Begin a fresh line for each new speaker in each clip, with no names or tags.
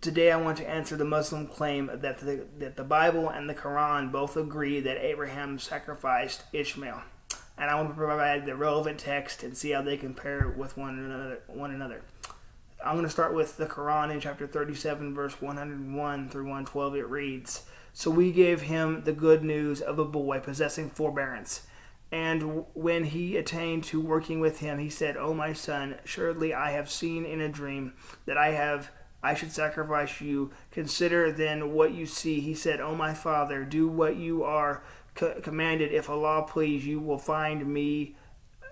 Today I want to answer the Muslim claim that the Bible and the Quran both agree that Abraham sacrificed Ishmael. And I want to provide the relevant text and see how they compare with one another. I'm going to start with the Quran in chapter 37, verse 101 through 112. It reads, "So we gave him the good news of a boy possessing forbearance. And when he attained to working with him, he said, 'O my son, surely I have seen in a dream that I should sacrifice you. Consider then what you see.' He said, 'O my father, do what you are commanded. If Allah please, you will find me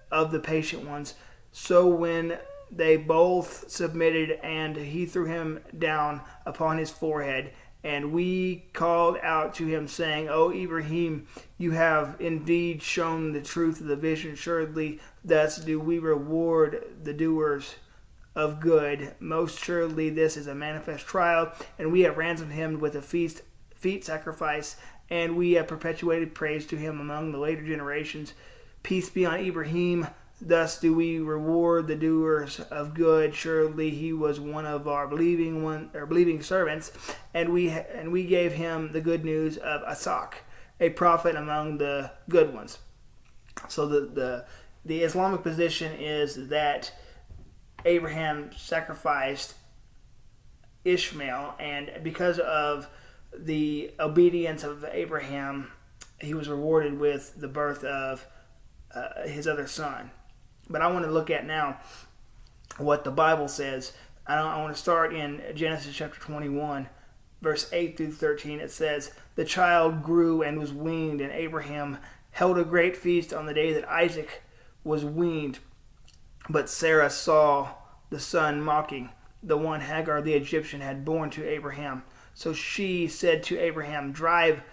of the patient ones.' So when they both submitted, and he threw him down upon his forehead, and we called out to him, saying, 'O Ibrahim, you have indeed shown the truth of the vision. Surely thus do we reward the doers of good. Most surely this is a manifest trial, and we have ransomed him with a feet sacrifice, and we have perpetuated praise to him among the later generations. Peace be on Ibrahim. Thus do we reward the doers of good. Surely he was one of our believing servants, and we gave him the good news of Isaac, a prophet among the good ones.'" So the Islamic position is that Abraham sacrificed Ishmael, and because of the obedience of Abraham, he was rewarded with the birth of his other son. But I want to look at now what the Bible says. I want to start in Genesis chapter 21, verse 8 through 13. It says, "The child grew and was weaned, and Abraham held a great feast on the day that Isaac was weaned. But Sarah saw the son mocking, the one Hagar the Egyptian had borne to Abraham. So she said to Abraham, 'Drive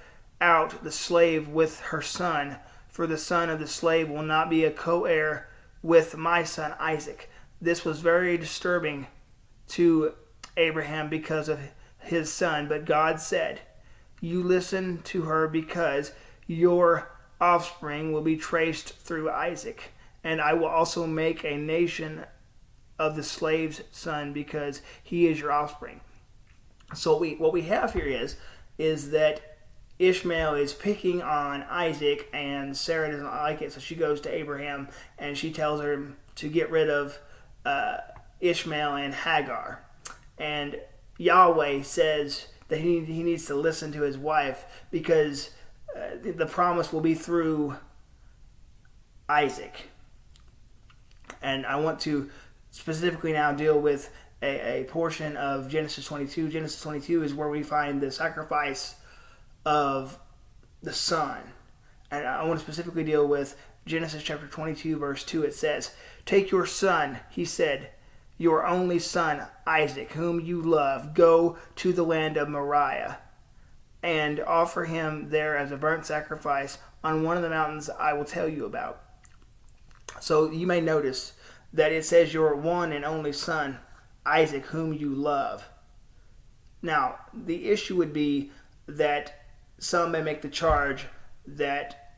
out the slave with her son, for the son of the slave will not be a co-heir with my son Isaac.' This was very disturbing to Abraham because of his son. But God said, 'You listen to her because your offspring will be traced through Isaac. And I will also make a nation of the slave's son because he is your offspring.'" So what we have here is that Ishmael is picking on Isaac, and Sarah doesn't like it, so she goes to Abraham and she tells her to get rid of Ishmael and Hagar. And Yahweh says that he needs to listen to his wife because the promise will be through Isaac. And I want to specifically now deal with a portion of Genesis 22. Genesis 22 is where we find the sacrifice of the son. And I want to specifically deal with Genesis chapter 22, verse 2. It says, "Take your son," he said, "your only son, Isaac, whom you love, go to the land of Moriah and offer him there as a burnt sacrifice on one of the mountains I will tell you about." So you may notice that it says your one and only son, Isaac, whom you love. Now, the issue would be that some may make the charge that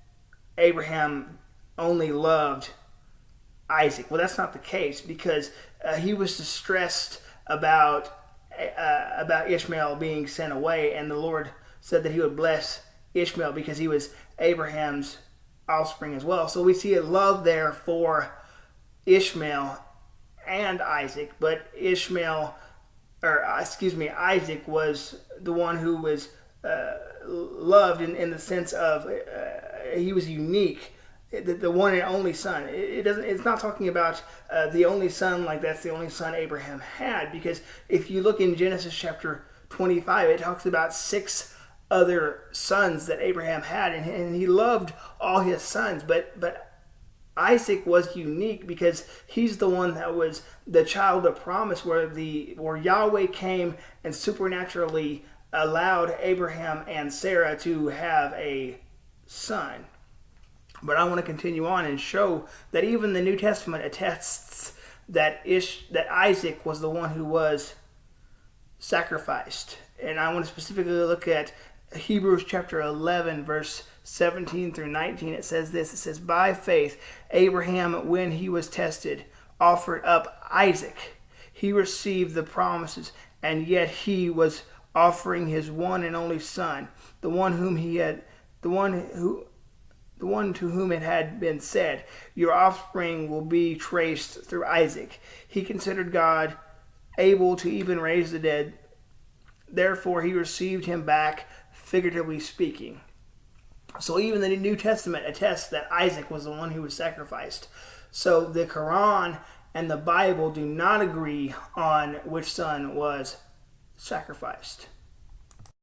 Abraham only loved Isaac. Well, that's not the case, because he was distressed about Ishmael being sent away, and the Lord said that he would bless Ishmael because he was Abraham's offspring as well. So we see a love there for Ishmael and Isaac, but Isaac was the one who was loved in the sense of he was unique, the one and only son. It's not talking about the only son like that's the only son Abraham had, because if you look in Genesis chapter 25, it talks about 6 other sons that Abraham had, and he loved all his sons, but Isaac was unique because he's the one that was the child of promise, where Yahweh came and supernaturally allowed Abraham and Sarah to have a son. But I want to continue on and show that even the New Testament attests that Isaac was the one who was sacrificed. And I want to specifically look at Hebrews chapter 11, verse 17 through 19. It says this. It says, "By faith, Abraham, when he was tested, offered up Isaac. He received the promises and yet he was offering his one and only son, the one to whom it had been said, "Your offspring will be traced through Isaac." He considered God able to even raise the dead. Therefore, he received him back, figuratively speaking. So even the New Testament attests that Isaac was the one who was sacrificed. So the Quran and the Bible do not agree on which son was sacrificed.